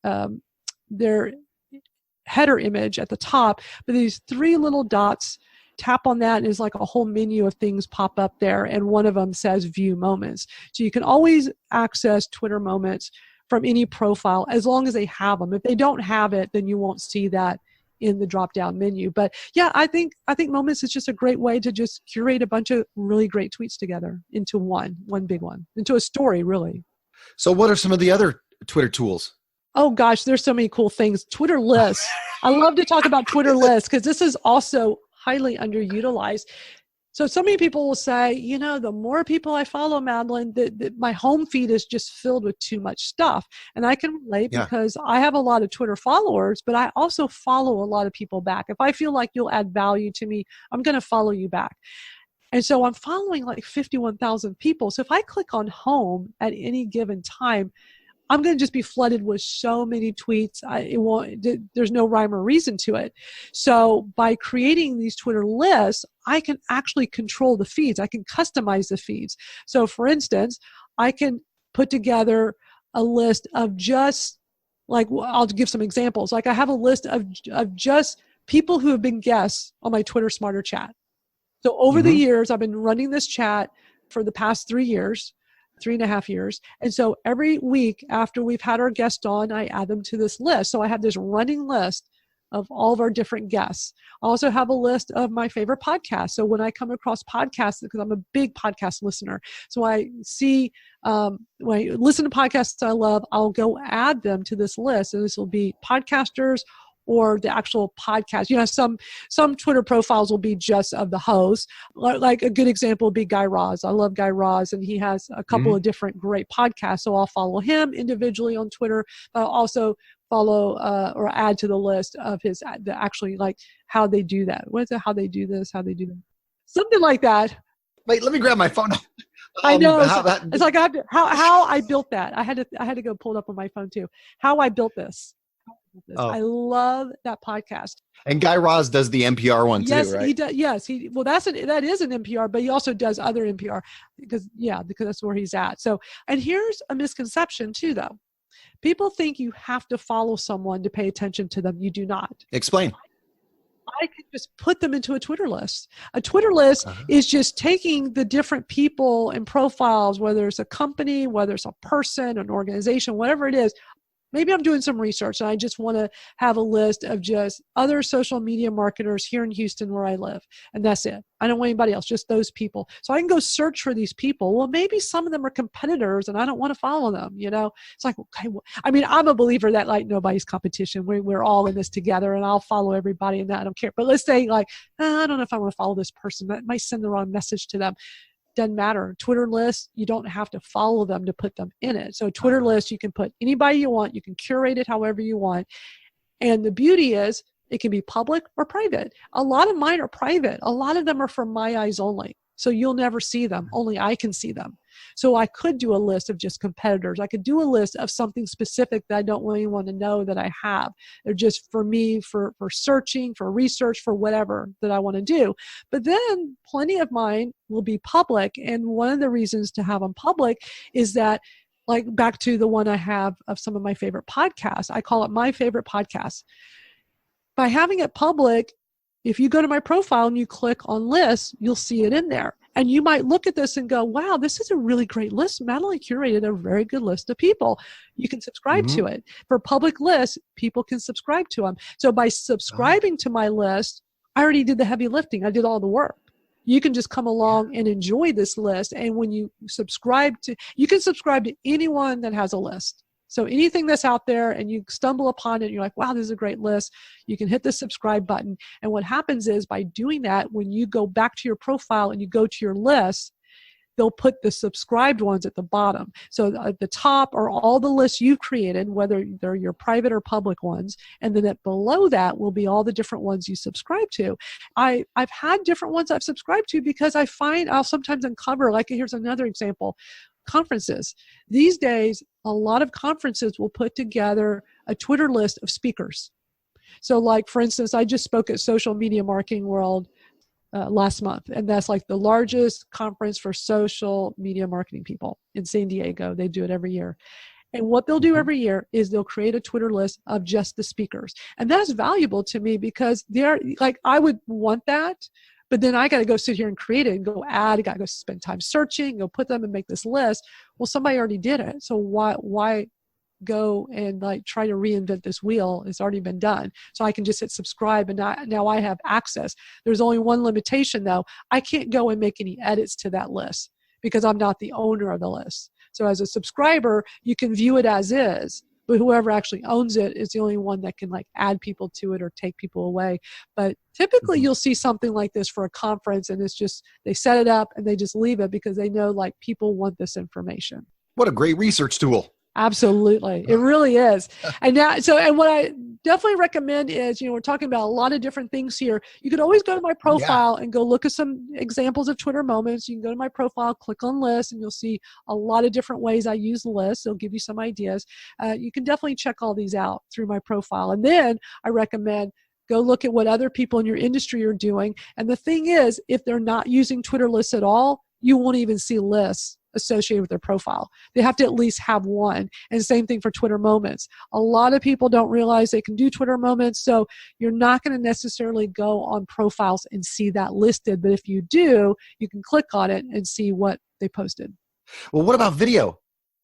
header image at the top. But these three little dots, tap on that, and it's like a whole menu of things pop up there. And one of them says view moments. So you can always access Twitter moments from any profile as long as they have them. If they don't have it, then you won't see that in the drop-down menu. But yeah, I think Moments is just a great way to just curate a bunch of really great tweets together into one big one, into a story, really. So what are some of the other Twitter tools? Oh gosh, there's so many cool things. Twitter lists. I love to talk about Twitter lists because this is also highly underutilized. So many people will say, the more people I follow, Madalyn, my home feed is just filled with too much stuff. And I can relate because I have a lot of Twitter followers, but I also follow a lot of people back. If I feel like you'll add value to me, I'm going to follow you back. And so I'm following like 51,000 people. So if I click on home at any given time, I'm going to just be flooded with so many tweets. There's no rhyme or reason to it. So by creating these Twitter lists, I can actually control the feeds. I can customize the feeds. So for instance, I can put together a list of just, like, I'll give some examples. Like I have a list of just people who have been guests on my Twitter Smarter chat. So over the years, I've been running this chat for the past 3.5 years. And so every week after we've had our guest on, I add them to this list. So I have this running list of all of our different guests. I also have a list of my favorite podcasts. So when I come across podcasts, because I'm a big podcast listener, so I see, when I listen to podcasts I love, I'll go add them to this list. And this will be podcasters or the actual podcast. Some Twitter profiles will be just of the host. Like a good example would be Guy Raz. I love Guy Raz, and he has a couple of different great podcasts. So I'll follow him individually on Twitter, but I'll also follow or add to the list of actually like how they do that. What is it? How they do this? How they do that? Something like that. Wait, let me grab my phone. I know. It's like how I built that. I had to go pull it up on my phone too. How I built this. I love that podcast. And Guy Raz does the NPR one too, right? He does. Yes, that is an NPR, but he also does other NPR because that's where he's at. So, and here's a misconception too, though. People think you have to follow someone to pay attention to them. You do not. Explain. I could just put them into a Twitter list. A Twitter list is just taking the different people and profiles, whether it's a company, whether it's a person, an organization, whatever it is. Maybe I'm doing some research and I just want to have a list of just other social media marketers here in Houston where I live. And that's it. I don't want anybody else, just those people. So I can go search for these people. Well, maybe some of them are competitors and I don't want to follow them, It's like, okay, I'm a believer that like nobody's competition. We're all in this together and I'll follow everybody and that I don't care. But let's say like, I don't know if I want to follow this person. That might send the wrong message to them. Doesn't matter. Twitter list, you don't have to follow them to put them in it. So Twitter list, you can put anybody you want. You can curate it however you want. And the beauty is it can be public or private. A lot of mine are private. A lot of them are for my eyes only. So you'll never see them. Only I can see them. So I could do a list of just competitors. I could do a list of something specific that I don't want anyone to know that I have. They're just for me, for searching, for research, for whatever that I want to do. But then plenty of mine will be public. And one of the reasons to have them public is that, like back to the one I have of some of my favorite podcasts, I call it my favorite podcast. By having it public, if you go to my profile and you click on lists, you'll see it in there. And you might look at this and go, wow, this is a really great list. Madalyn curated a very good list of people. You can subscribe to it. For public lists, people can subscribe to them. So by subscribing to my list, I already did the heavy lifting. I did all the work. You can just come along and enjoy this list. And when you subscribe to, you can subscribe to anyone that has a list. So anything that's out there and you stumble upon it, and you're like, wow, this is a great list. You can hit the subscribe button. And what happens is by doing that, when you go back to your profile and you go to your list, they'll put the subscribed ones at the bottom. So at the top are all the lists you've created, whether they're your private or public ones. And then below that will be all the different ones you subscribe to. I've had different ones I've subscribed to because I find I'll sometimes uncover, like here's another example, conferences. These days, a lot of conferences will put together a Twitter list of speakers. So like, for instance, I just spoke at Social Media Marketing World last month, and that's like the largest conference for social media marketing people in San Diego. They do it every year. And what they'll do every year is they'll create a Twitter list of just the speakers. And that's valuable to me because they're like, I would want that, but then I got to go sit here and create it and go add, I got to go spend time searching, go put them and make this list. Well, somebody already did it. So why go and like try to reinvent this wheel? It's already been done. So I can just hit subscribe and now I have access. There's only one limitation though. I can't go and make any edits to that list because I'm not the owner of the list. So as a subscriber, you can view it as is, but whoever actually owns it is the only one that can like add people to it or take people away. But typically you'll see something like this for a conference and it's just, they set it up and they just leave it because they know like people want this information. What a great research tool. Absolutely. It really is. And what I definitely recommend is, we're talking about a lot of different things here. You could always go to my profile and go look at some examples of Twitter moments. You can go to my profile, click on lists, and you'll see a lot of different ways I use lists. It'll give you some ideas. You can definitely check all these out through my profile. And then I recommend go look at what other people in your industry are doing. And the thing is, if they're not using Twitter lists at all, you won't even see lists associated with their profile. They have to at least have one. And same thing for Twitter moments. A lot of people don't realize they can do Twitter moments, so you're not going to necessarily go on profiles and see that listed. But if you do, you can click on it and see what they posted. Well, what about video?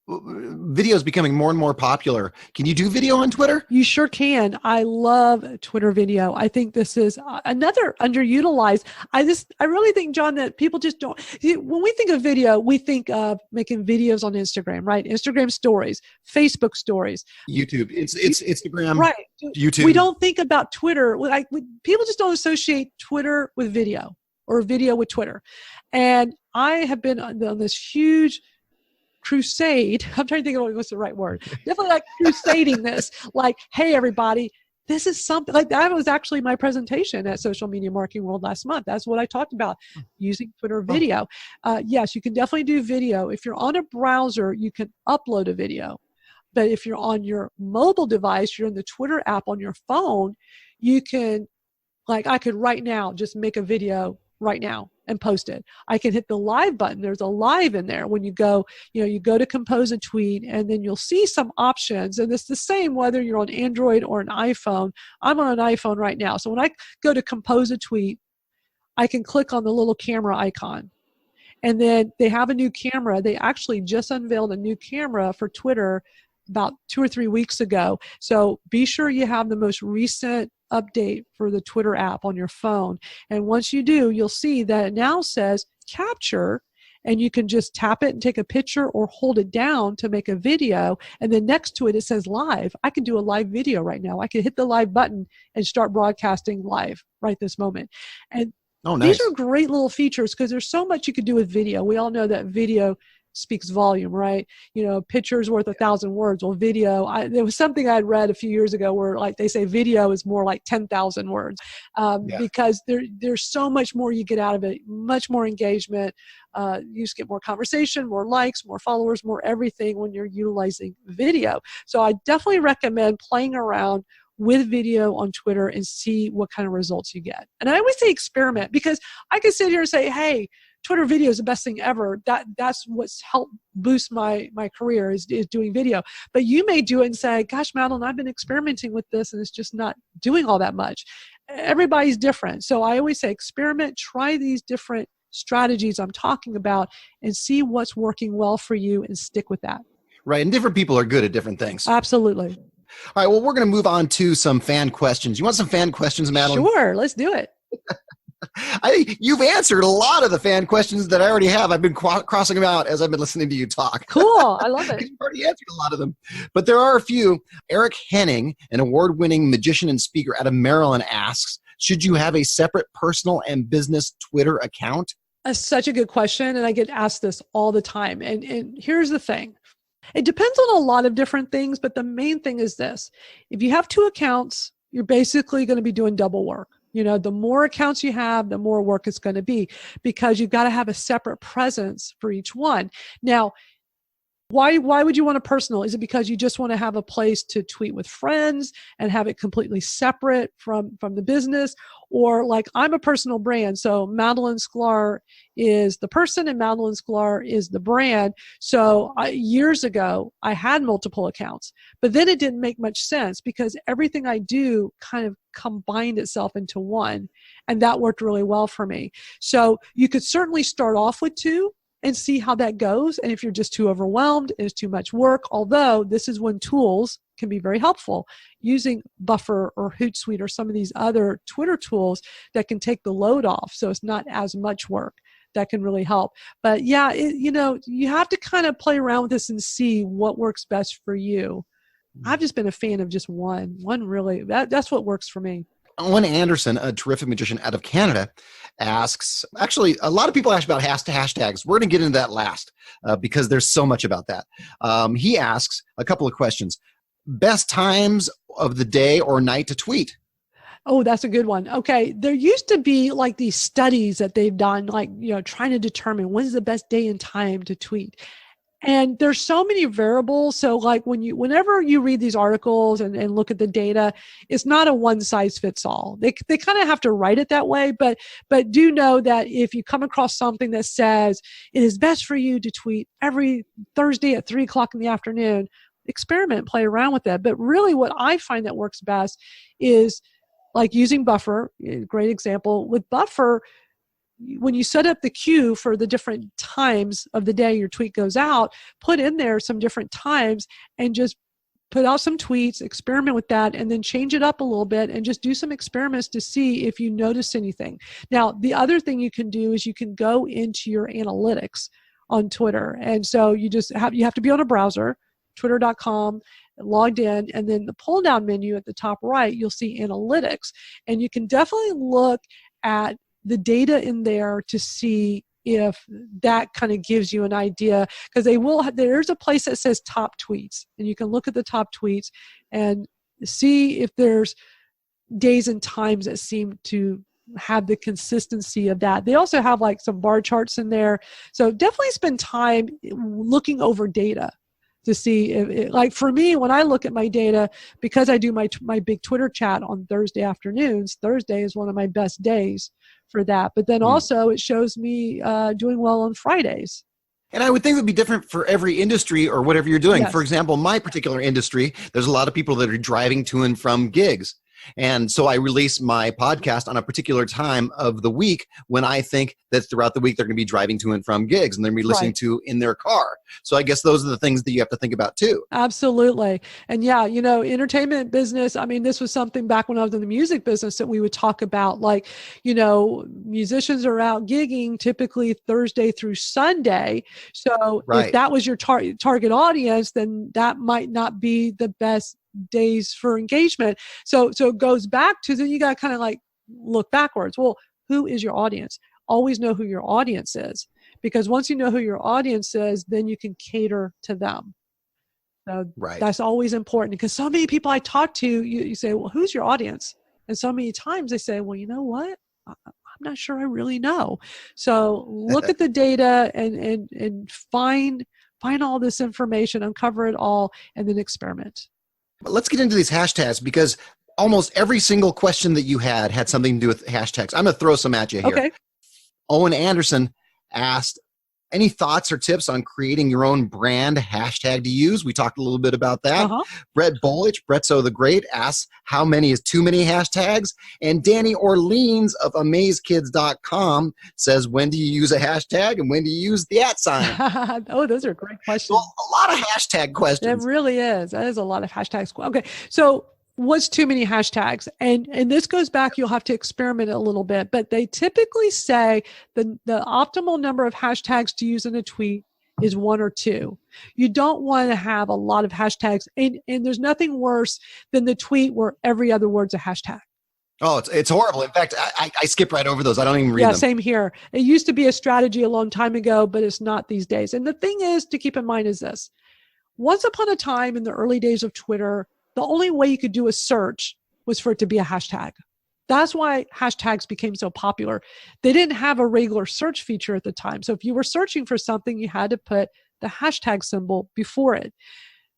Video is becoming more and more popular. Can you do video on Twitter? You sure can. I love Twitter video. I think this is another underutilized. I really think, John, that people just don't. When we think of video, we think of making videos on Instagram, right? Instagram stories, Facebook stories, YouTube. It's Instagram, right? YouTube. We don't think about Twitter. People just don't associate Twitter with video or video with Twitter. And I have been on this huge crusade. I'm trying to think of what's the right word. Definitely like crusading this. Like, hey, everybody, this is something like that was actually my presentation at Social Media Marketing World last month. That's what I talked about, using Twitter video. Yes, you can definitely do video. If you're on a browser, you can upload a video. But if you're on your mobile device, you're in the Twitter app on your phone, you can, like I could right now just make a video right now and post it. I can hit the live button. There's a live in there. When you go, you go to compose a tweet and then you'll see some options. And it's the same whether you're on Android or an iPhone. I'm on an iPhone right now. So when I go to compose a tweet, I can click on the little camera icon. And then they have a new camera. They actually just unveiled a new camera for Twitter about 2 or 3 weeks ago. So be sure you have the most recent update for the Twitter app on your phone. And once you do, you'll see that it now says capture, and you can just tap it and take a picture or hold it down to make a video. And then next to it, it says live. I can do a live video right now. I can hit the live button and start broadcasting live right this moment. And nice. These are great little features because there's so much you could do with video. We all know that video speaks volume, right? Picture's worth 1,000 words. Well, video, there was something I had read a few years ago where like they say video is more like 10,000 words because there's so much more you get out of it, much more engagement. You just get more conversation, more likes, more followers, more everything when you're utilizing video. So I definitely recommend playing around with video on Twitter and see what kind of results you get. And I always say experiment, because I could sit here and say, hey, Twitter video is the best thing ever. That's what's helped boost my career is doing video. But you may do it and say, gosh, Madalyn, I've been experimenting with this and it's just not doing all that much. Everybody's different. So I always say experiment, try these different strategies I'm talking about and see what's working well for you and stick with that. Right. And different people are good at different things. Absolutely. All right. Well, we're going to move on to some fan questions. You want some fan questions, Madalyn? Sure. Let's do it. You've answered a lot of the fan questions that I already have. I've been crossing them out as I've been listening to you talk. Cool. I love it. You've already answered a lot of them. But there are a few. Eric Henning, an award-winning magician and speaker out of Maryland, asks, should you have a separate personal and business Twitter account? That's such a good question. And I get asked this all the time. And here's the thing. It depends on a lot of different things, but the main thing is this. If you have 2 accounts, you're basically going to be doing double work. The more accounts you have, the more work it's going to be, because you've got to have a separate presence for each one. Now, why would you want a personal? Is it because you just want to have a place to tweet with friends and have it completely separate from the business? Or like I'm a personal brand, so MadalynSklar is the person and MadalynSklar is the brand. So years ago, I had multiple accounts, but then it didn't make much sense because everything I do kind of combined itself into one, and that worked really well for me. So you could certainly start off with 2 and see how that goes. And if you're just too overwhelmed, it's too much work, although this is when tools can be very helpful, using Buffer or Hootsuite or some of these other Twitter tools that can take the load off. So it's not as much work. That can really help. But yeah, you have to kind of play around with this and see what works best for you. I've just been a fan of just one really, that's what works for me. Owen Anderson, a terrific magician out of Canada, asks, actually, a lot of people ask about hashtags. We're going to get into that last because there's so much about that. He asks a couple of questions. Best times of the day or night to tweet? Oh, that's a good one. Okay. There used to be like these studies that they've done, like, trying to determine when's the best day and time to tweet. And there's so many variables. So like whenever you read these articles and look at the data, it's not a one size fits all. They kind of have to write it that way, but do know that if you come across something that says it is best for you to tweet every Thursday at 3:00 in the afternoon, experiment, play around with that. But really what I find that works best is like using Buffer, great example. With Buffer, when you set up the queue for the different times of the day your tweet goes out, put in there some different times and just put out some tweets, experiment with that, and then change it up a little bit and just do some experiments to see if you notice anything. Now, the other thing you can do is you can go into your analytics on Twitter. And so you have to be on a browser, twitter.com, logged in, and then the pull down menu at the top right, you'll see analytics. And you can definitely look at the data in there to see if that kind of gives you an idea, because there's a place that says top tweets, and you can look at the top tweets and see if there's days and times that seem to have the consistency of that. They also have like some bar charts in there. So definitely spend time looking over data to see if like for me, when I look at my data, because I do my big Twitter chat on Thursday afternoons, Thursday is one of my best days for that. But then also it shows me doing well on Fridays. And I would think it would be different for every industry or whatever you're doing. Yes. For example, my particular industry, there's a lot of people that are driving to and from gigs. And so I release my podcast on a particular time of the week when I think that throughout the week they're going to be driving to and from gigs and they're going to be listening to in their car. So I guess those are the things that you have to think about too. Absolutely. And yeah, entertainment business, I mean, this was something back when I was in the music business that we would talk about, like, musicians are out gigging typically Thursday through Sunday. So if that was your target audience, then that might not be the best days for engagement. So it goes back to, then you got to kind of like look backwards. Well, who is your audience? Always know who your audience is, because once you know who your audience is, then you can cater to them. So that's always important, because so many people I talk to, you say, well, who's your audience? And so many times they say, well, you know what? I'm not sure I really know. So look at the data and find all this information, uncover it all, and then experiment. Let's get into these hashtags, because almost every single question that you had something to do with hashtags. I'm going to throw some at you here. Okay. Owen Anderson asked, any thoughts or tips on creating your own brand hashtag to use? We talked a little bit about that. Brett Bolich, Bretso the Great, asks, how many is too many hashtags? And Danny Orleans of AmazeKids.com says, when do you use a hashtag and when do you use the @ sign? Oh, those are great questions. So a lot of hashtag questions. It really is. That is a lot of hashtags. Okay, so what's too many hashtags? And this goes back, you'll have to experiment a little bit, but they typically say the optimal number of hashtags to use in a tweet is 1 or 2. You don't want to have a lot of hashtags, and there's nothing worse than the tweet where every other word's a hashtag. Oh, it's horrible. In fact, I skip right over those. I don't even read them. Yeah, same here. It used to be a strategy a long time ago, but it's not these days. And the thing is to keep in mind is this. Once upon a time in the early days of Twitter, the only way you could do a search was for it to be a hashtag. That's why hashtags became so popular. They didn't have a regular search feature at the time. So if you were searching for something, you had to put the hashtag symbol before it.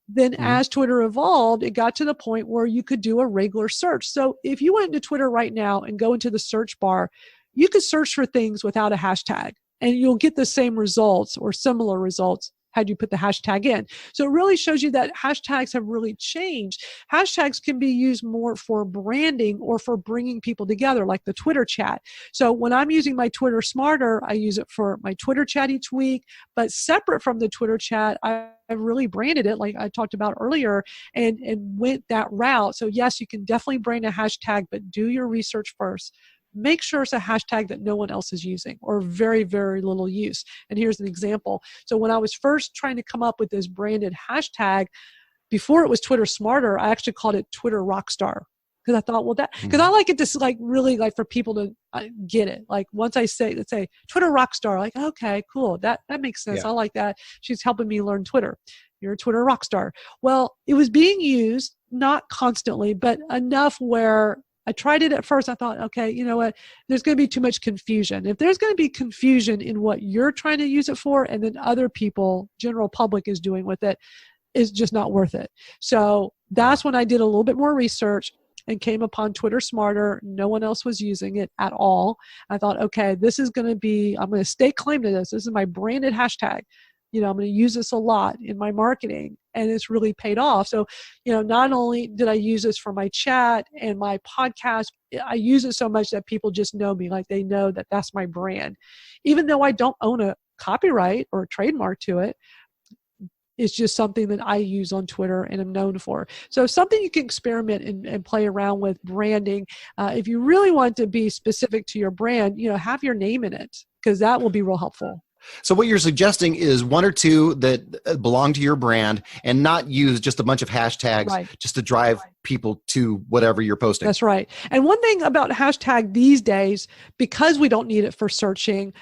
Then as Twitter evolved, it got to the point where you could do a regular search. So if you went into Twitter right now and go into the search bar, you could search for things without a hashtag, and you'll get the same results or similar results had you put the hashtag in. So it really shows you that hashtags have really changed. Hashtags can be used more for branding or for bringing people together, like the Twitter chat. So when I'm using my Twitter Smarter, I use it for my Twitter chat each week, but separate from the Twitter chat, I've really branded it like I talked about earlier and went that route. So yes, you can definitely brand a hashtag, but do your research first. Make sure it's a hashtag that no one else is using or very, very little use. And here's an example. So when I was first trying to come up with this branded hashtag, before it was Twitter Smarter, I actually called it Twitter Rockstar. Because I thought, well, because I like it to like really like for people to get it. Like once I say, let's say Twitter Rockstar, like, okay, cool. That makes sense. Yeah. I like that. She's helping me learn Twitter. You're a Twitter Rockstar. Well, it was being used, not constantly, but enough where I tried it at first. I thought, okay, you know what? There's going to be too much confusion. If there's going to be confusion in what you're trying to use it for, and then other people, general public is doing with it, is just not worth it. So that's when I did a little bit more research and came upon Twitter Smarter. No one else was using it at all. I thought, okay, this is going to be, I'm going to stake claim to this. This is my branded hashtag. You know, I'm going to use this a lot in my marketing, and it's really paid off. So, you know, not only did I use this for my chat and my podcast, I use it so much that people just know me, like they know that that's my brand. Even though I don't own a copyright or a trademark to it, it's just something that I use on Twitter and am known for. So something you can experiment and play around with branding. If you really want to be specific to your brand, you know, have your name in it, because that will be real helpful. So what you're suggesting is 1 or 2 that belong to your brand, and not use just a bunch of hashtags just to drive people to whatever you're posting. That's right. And one thing about hashtag these days, because we don't need it for searching,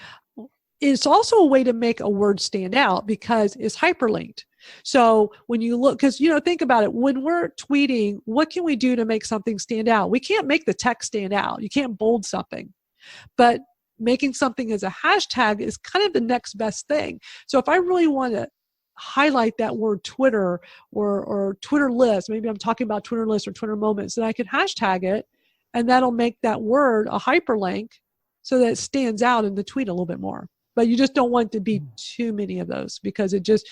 it's also a way to make a word stand out because it's hyperlinked. So when you look, because, you know, think about it, when we're tweeting, what can we do to make something stand out? We can't make the text stand out. You can't bold something. But making something as a hashtag is kind of the next best thing. So if I really want to highlight that word Twitter or Twitter list, maybe I'm talking about Twitter lists or Twitter moments, then I can hashtag it, and that'll make that word a hyperlink so that it stands out in the tweet a little bit more. But you just don't want to be too many of those, because it just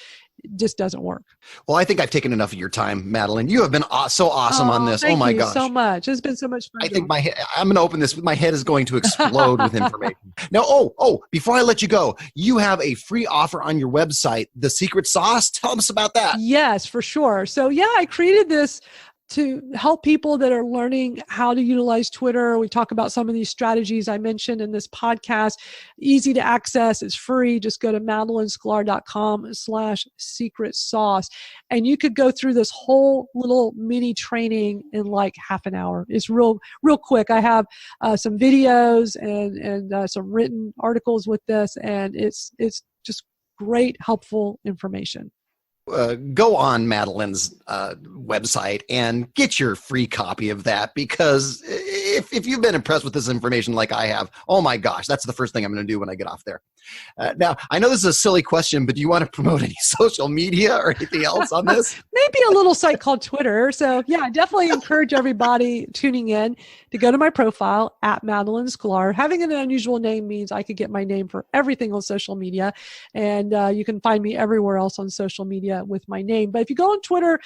doesn't work. Well, I think I've taken enough of your time, Madalyn. You have been so awesome on this. Oh my gosh. Thank you so much. It's been so much fun. I think I'm going to open this. My head is going to explode with information. Now, before I let you go, you have a free offer on your website, The Secret Sauce. Tell us about that. Yes, for sure. So yeah, I created this to help people that are learning how to utilize Twitter. We talk about some of these strategies I mentioned in this podcast. Easy to access. It's free. Just go to MadalynSklar.com/secret sauce. And you could go through this whole little mini training in like half an hour. It's real quick. I have some videos and some written articles with this, and it's just great, helpful information. Go on Madalyn's website and get your free copy of that, because if you've been impressed with this information like I have, oh my gosh, that's the first thing I'm going to do when I get off there. Now, I know this is a silly question, but do you want to promote any social media or anything else on this? Maybe a little site called Twitter. So yeah, I definitely encourage everybody tuning in to go to my profile at MadalynSklar. Having an unusual name means I could get my name for everything on social media. And you can find me everywhere else on social media with my name. But if you go on Twitter,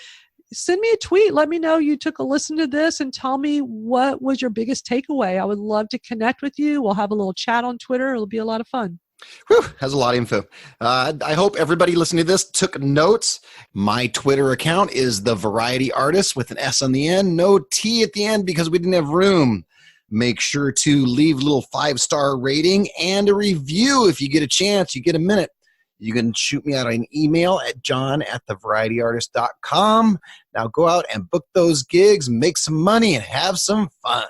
send me a tweet. Let me know you took a listen to this and tell me what was your biggest takeaway. I would love to connect with you. We'll have a little chat on Twitter. It'll be a lot of fun. Whew, has a lot of info. I hope everybody listening to this took notes. My Twitter account is The Variety Artist with an S on the end, no T at the end because we didn't have room. Make sure to leave a little 5-star rating and a review if you get a chance, you get a minute. You can shoot me out an email at john@thevarietyartist.com. Now go out and book those gigs, make some money, and have some fun.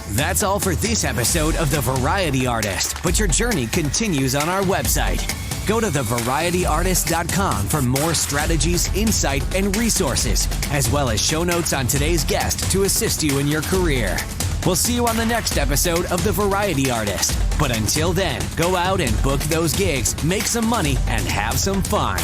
That's all for this episode of The Variety Artist, but your journey continues on our website. Go to thevarietyartist.com for more strategies, insight, and resources, as well as show notes on today's guest to assist you in your career. We'll see you on the next episode of The Variety Artist. But until then, go out and book those gigs, make some money, and have some fun.